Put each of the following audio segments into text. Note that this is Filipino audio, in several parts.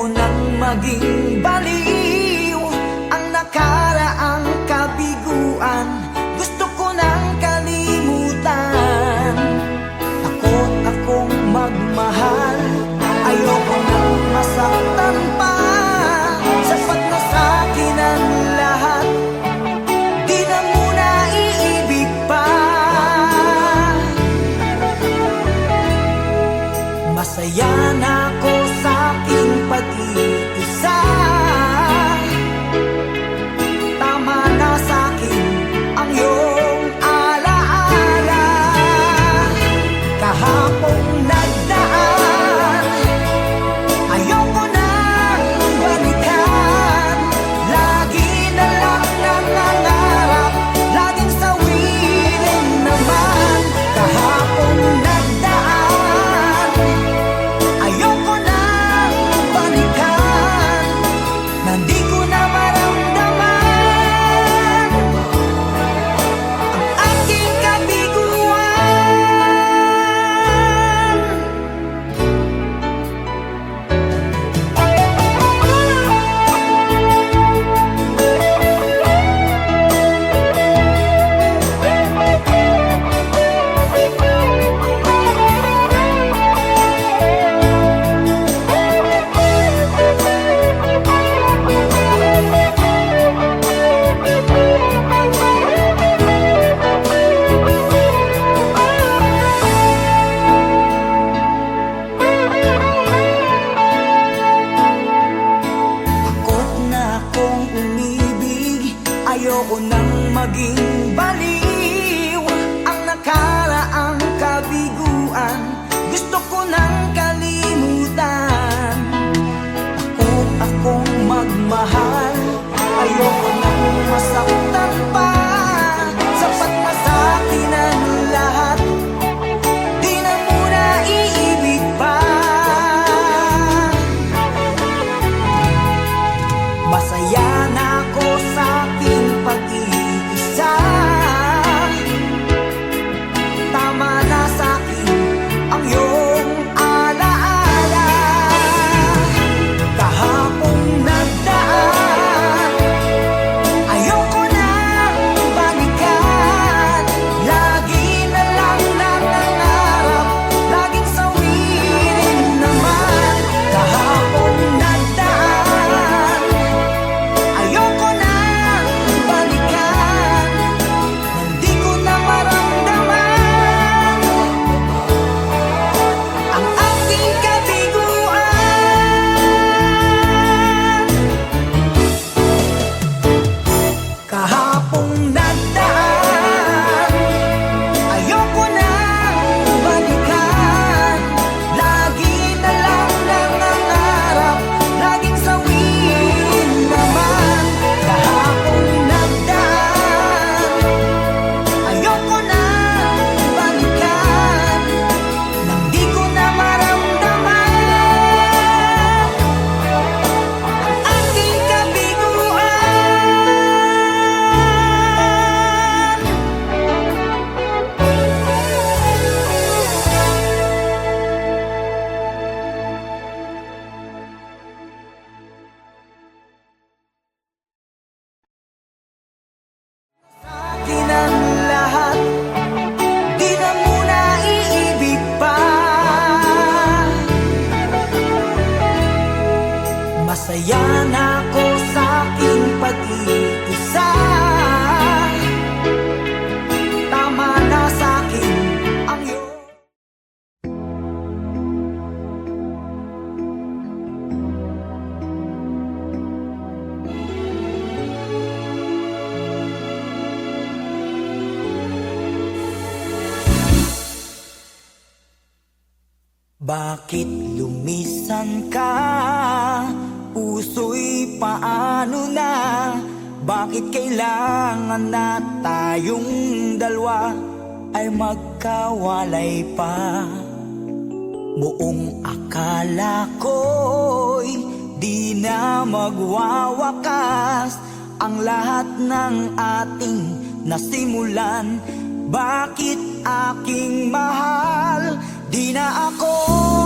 Ayoko nang maging baliw ang nakaraang kabiguan. Gusto ko nang kalimutan. Takot akong magmahal. Ayoko nang masaktan pa. Sapat na sa'kin ang lahat. Di na muna iibig pa. Masaya na ako sa aking pag-iisa. Tama na sa'kin ang iyong alaala. Kahapong nagdaan, ayoko nang balikan. Lagi na lang nangangarap, laging sawirin naman. Kahapong nagdaan, ayoko nang balikan. Nandi ko na maramdaman ang aking kabiguan. Takot na akong umibig. Ayoko nang maging baliw ang nakaraang kabiguan. Gusto ko nang kalimutan. Takot akong magmahal. Ayoko nang masaktan pa. Sapat na sa'kin ang lahat. Di na muna iibig pa. Masaya na ako sa aking pag-iisa. Tama na sa'kin ang iyong alaala. Kahapong nagdaan, ayoko nang balikan. Lagi na lang nangangarap, laging sawirin naman. Kahapong nagdaan, ayoko nang balikan. Hindi ko na maramdaman ang aking kabiguan. Kahapong nagdaan, ayoko nang balikan. Lagi na lang nangangarap, laging sawirin naman. Kahapong nagdaan, ayoko nang balikan. Nang di ko na maramdaman ang aking kabiguan. Sa'kin ang lahat. Di na muna iibig pa. Masaya na ako sa aking pag-iisa. Tama na sa'kin ang iyong Bakit lumisan ka? Puso'y paano na? Bakit kailangan na tayong dalawa ay magkawalay pa? Buong akala ko'y di na magwawakas ang lahat ng ating nasimulan. Bakit aking mahal? Di na ako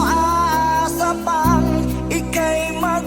aasa pang ika'y mag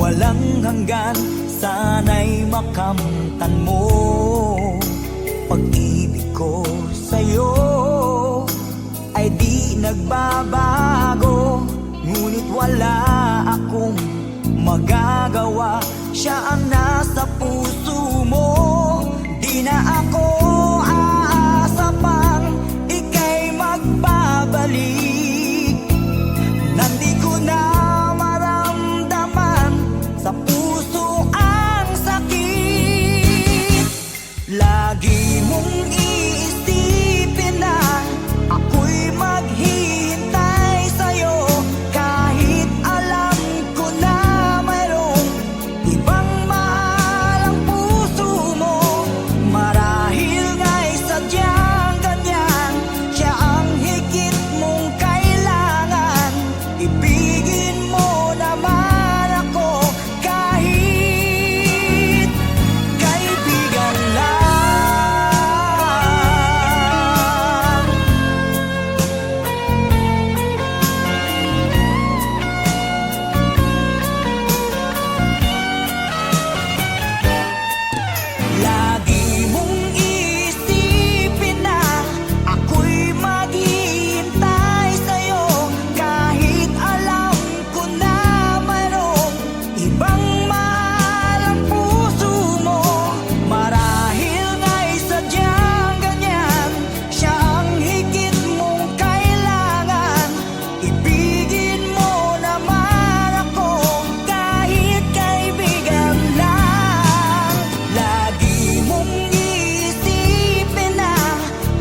walang hanggan. Sana'y makamtan mo pag-ibig ko sa'yo ay di nagbabago. Ngunit wala akong magagawa, siya ang nasa puso mo. Di na ako aasa pang ika'y magbabalik. Nandi ko na maramdaman sa puso ang sakit. Lagi mong iisipin na ako'y maghihintay sa'yo, kahit alam ko na mayroong ibang mahal ang puso mo. Marahil nga'y sadyang ganyan, siya ang higit mong kailangan. Ibigin mo naman ako kahit kaibigan lang. Lagi mong iisipin na ako'y maghihintay sa'yo, kahit alam ko na mayroong ibang mahal ang puso mo. Marahil nga'y sadyang ganyan, siya ang higit mong kailangan. Ibigin mo naman ako kahit kaibigan lang. Lagi mong iisipin na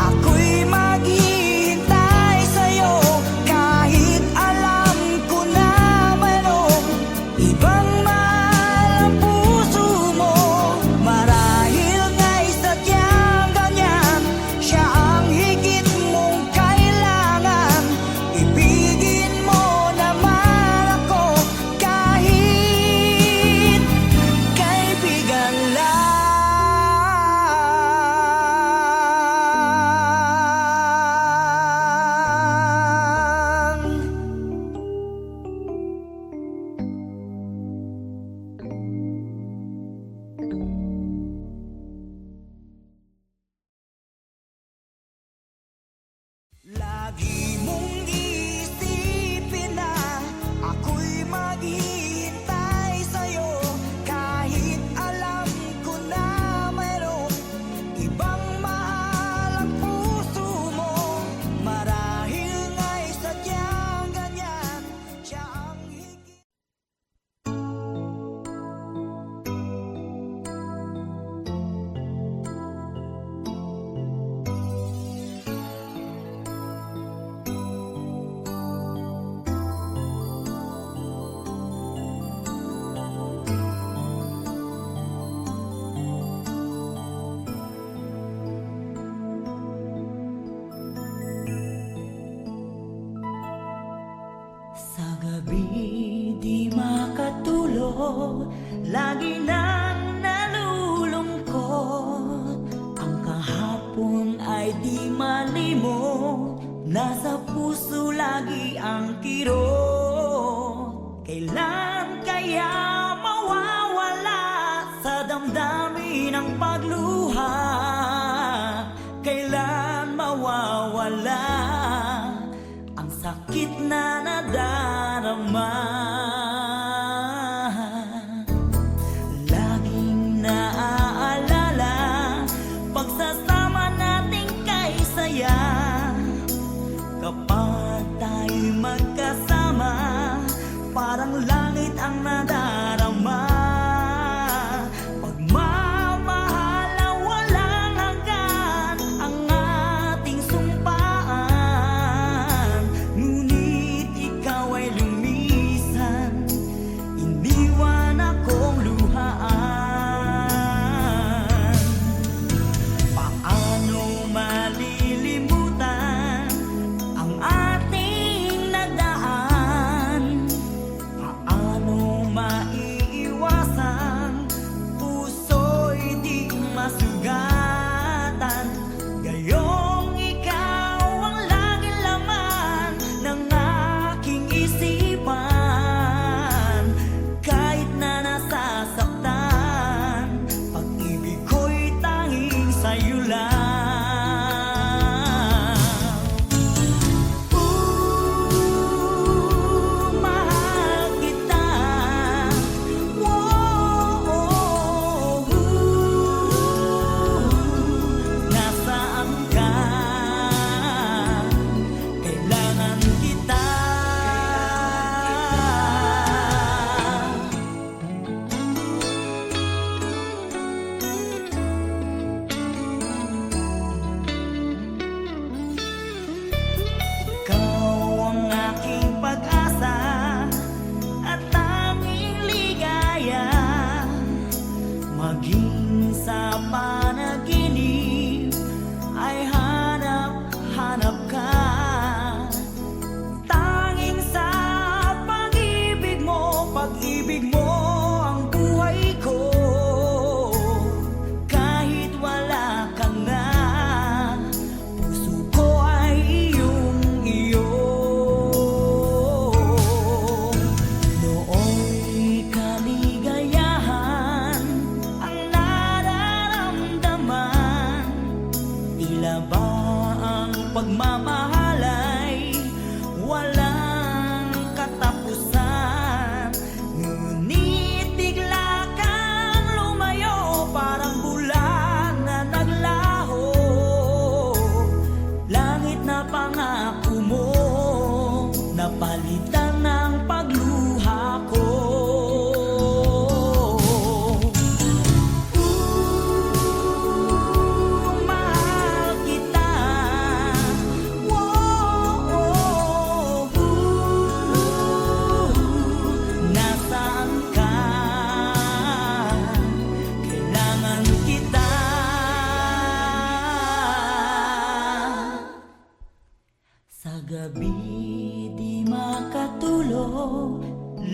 ako'y maghihintay sa'yo, kahit alam ko na mayroong ibang mahal ang puso mo. Marahil nga'y sadyang ganyan, siya ang higit mong kailangan. Ibigin mo naman ako kahit kaibigan lang. Lagi mong iisipin na ako'y maghihintay sa'yo, kahit alam ko na mayroong ibang mahal ang puso mo. Marahil nga'y sadyang ganyan, siya ang higit. Sa gabi di makatulog, lagi nang nalulungkot. Ang kahapon ay di malimot, nasa puso lagi ang kirot. Kailan kaya mawawala sa damdamin ang pagluha? Kailan mawawala ang sakit na nadarama? Laging naaalala pagsasama nating kay saya, kapag tayo'y magkasama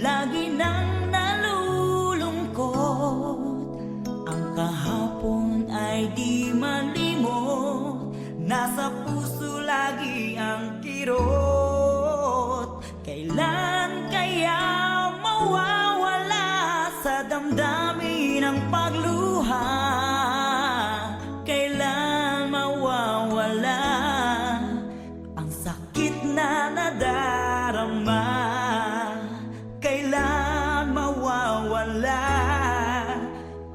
lagi nang nalulungkot. Ang kahapon ay di malimot, nasa puso lagi ang kirot. Kailan kaya mawawala sa damdamin ang pagluha? Kailan mawawala ang sakit na nadarama? Kailan mawawala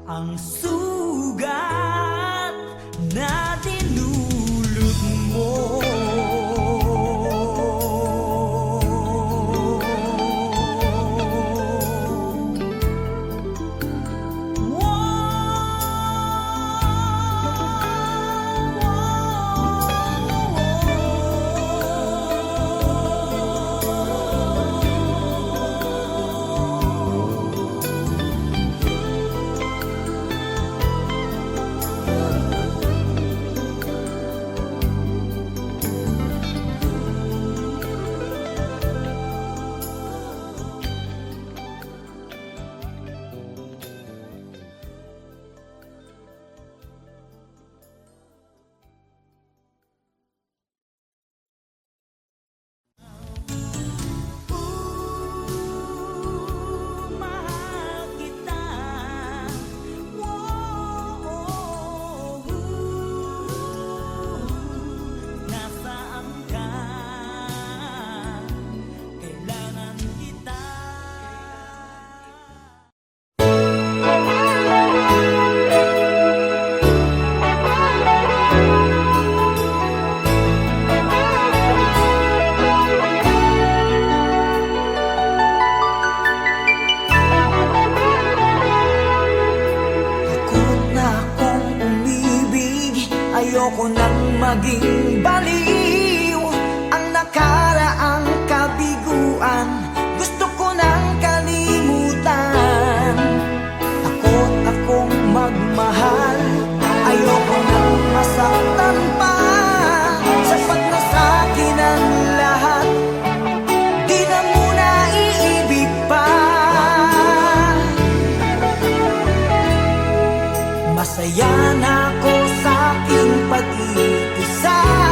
ang sugat na dinulot mo? Mahal kita, nasaan ka? Kailangan kita. Takot na akong umibig, ayoko nang maging baliw. Ang nakaraang kabiguan, gusto ko nang kalimutan. Takot akong magmahal, ayoko nang masaktan pa. Sapat na sa'kin ang lahat, di na muna iibig pa. Masaya na ako sa aking pag-iisa.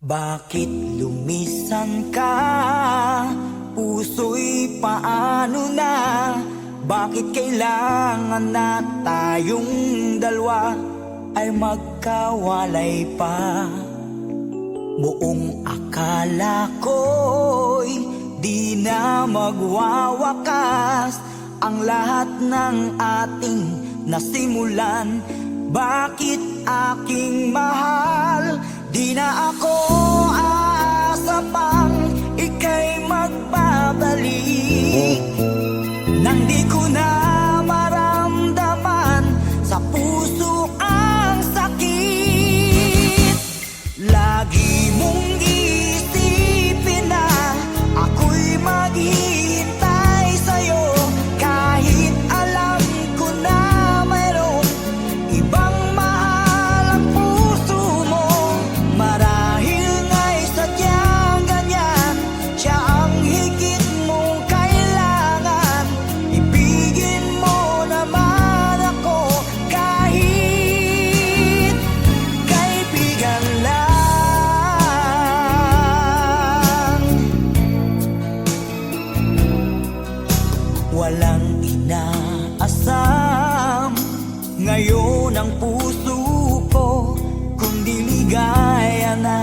Bakit lumisan ka? Puso'y paano na? Bakit kailangan na tayong dalawa ay magkawalay pa? Buong akala ko'y di na magwawakas ang lahat ng ating nasimulan. Bakit aking mahal? Di na ako aasa pang ika'y magbabalik, nang di ko na maramdaman sa puso ang sakit. Lagi mong isipin na ako'y maghihintay sa'yo, kahit alam ko na mayroong ibang mahal ang puso mo. Marahil nga'y sadyang ganyan, siya ang higit mong kailangan. Ibigin mo naman ako kahit kaibigan lang. Walang inaasam ngayon ang puso ko, kundi ligaya na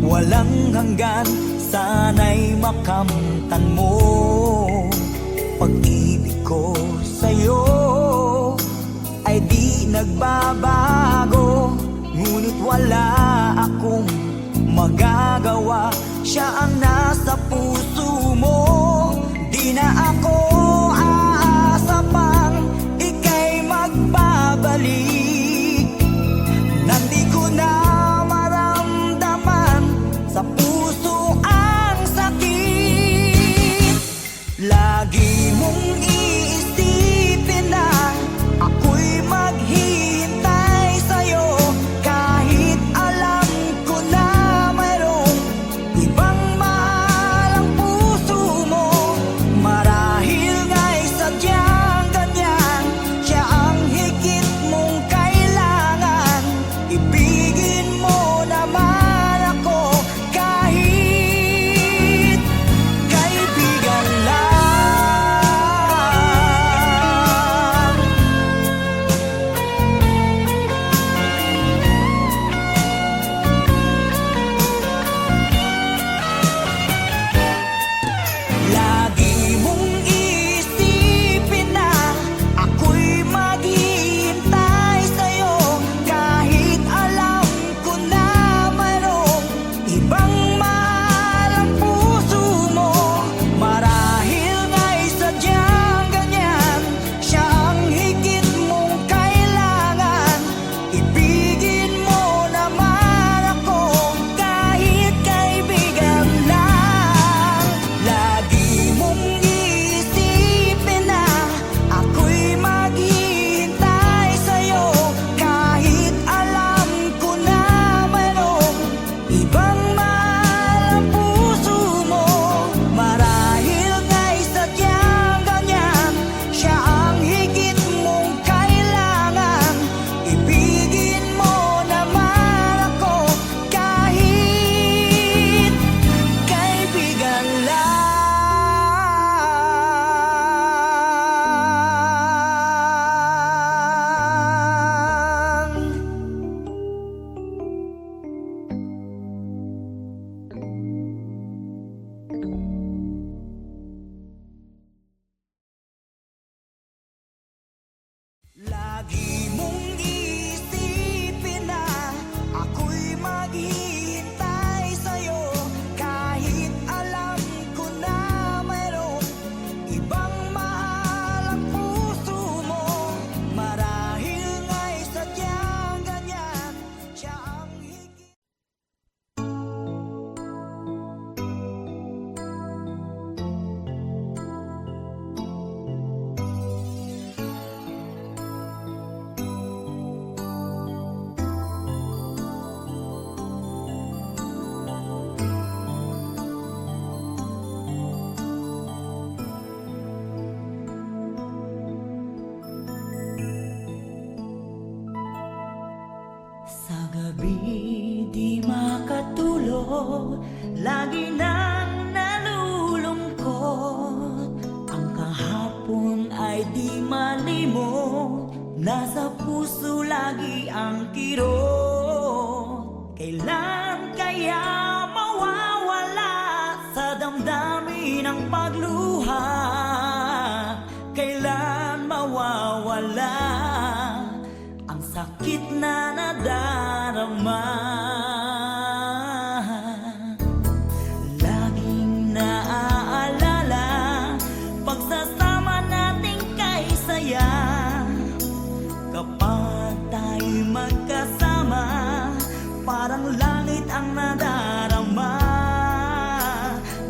walang hanggan. Sana'y makamtan mo pag-ibig ko sa'yo ay di nagbabago, ngunit wala akong magagawa. Siya ang nasa puso mo. Di na ako aasa pang ika'y magbabalik, nang di ko na maramdaman sa puso ang sakit. Lagi mong iisipin na ako'y maghihintay sa'yo, kahit alam ko na mayroong ibang mahal ang puso mo. Marahil nga'y sadyang ganyan, siya ang higit mong kailangan. Ibigin mo naman ako kahit kaibigan lang. Lagi mong isipin na ako'y maghihintay sa'yo, kahit alam ko na mayroong ibang mahal ang puso mo. Marahil nga'y sadyang ganyan, siya ang higit mong kailangan. Ibigin mo naman ako kahit kaibigan lang. Lagi mong isipin na ako'y maghihintay sa'yo, kahit alam ko na mayroong ibang mahal ang puso mo. Marahil nga'y sadyang ganyan, siya ang higit mong kailangan. Ibigin mo naman ako kahit kaibigan lang. Lagi mong isipin na ako'y maghihintay sa'yo, kahit alam ko na mayroong ibang mahal ang puso mo. Marahil nga'y sadyang ganyan, siya ang higit. Sa gabi di makatulog, lagi nang nalulungkot. Ang kahapon ay di malimot, nasa puso lagi ang kirot. Kailan kaya mawawala sa damdamin ang pagluha? Kailan mawawala ang sakit na nadarama? Laging naaalala pagsasama nating kay saya. Kapag tayo'y magkasama, parang langit ang nadarama.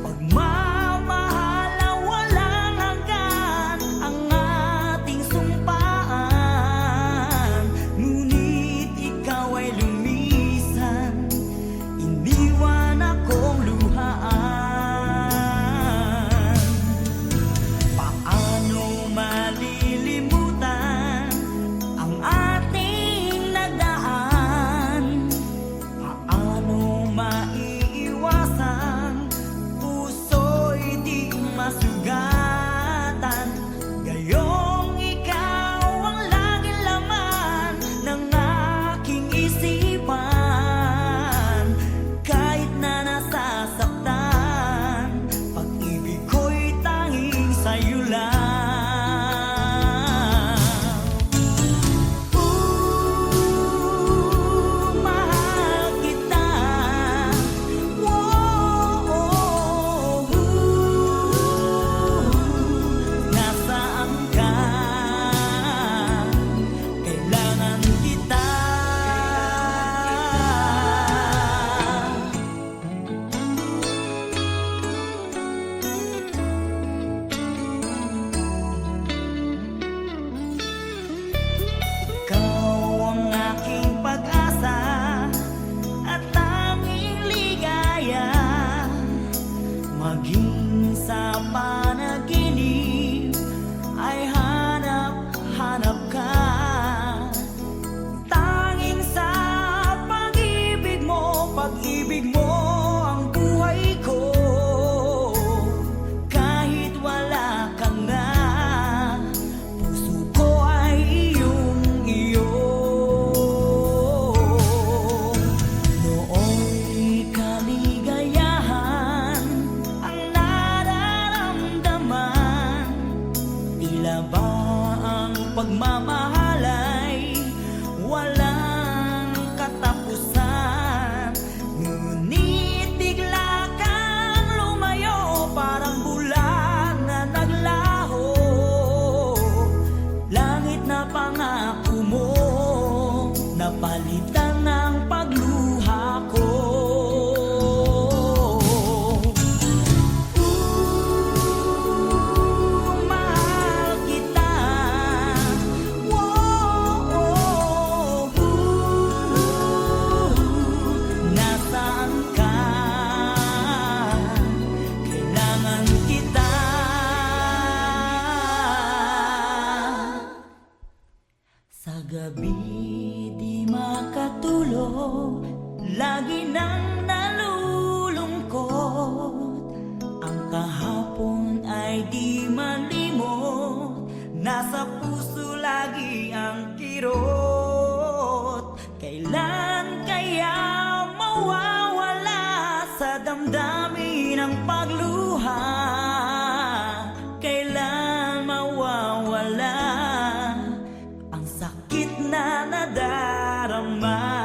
Pagmamahal na walang hanggan ang ating sumpaan. Ngunit ikaw ay lumisan, iniwan akong luhaan. Paano malilimutan ang ating nagdaan? Paano maiiwasan puso'y di masugatan? Gayong ikaw ang laging laman ng aking isipan. Kahit na nasasaktan, pag-ibig ko'y tanging sa'yo lang. Mahal kita. Nasaan ka? Kailangan kita. Ikaw ang aking pag-asa at tanging ligaya. Maging sa panaginip ay hanap-hanap ka. Tanging sa pag-ibig mo ang buhay ko. Kahit wala ka na, puso ko ay iyong-iyo. Nooy kaligayahan ang nararamdaman. Tila ba ang pagmamahal ay walang katapusan? Ngunit bigla kang lumayo, parang bulan na naglaho. Langit na pangako mo, napalitan ng pagluha ko. Mahal kita. Nasaan ka? Kailangan kita. Sa gabi di makatulog, lagi nang nalulungkot. Ang kahapon ay di malimot, nasa puso lagi ang kirot. Kailan kaya mawawala sa damdamin ang pagluha? Kailan mawawala ang sakit na nadarama?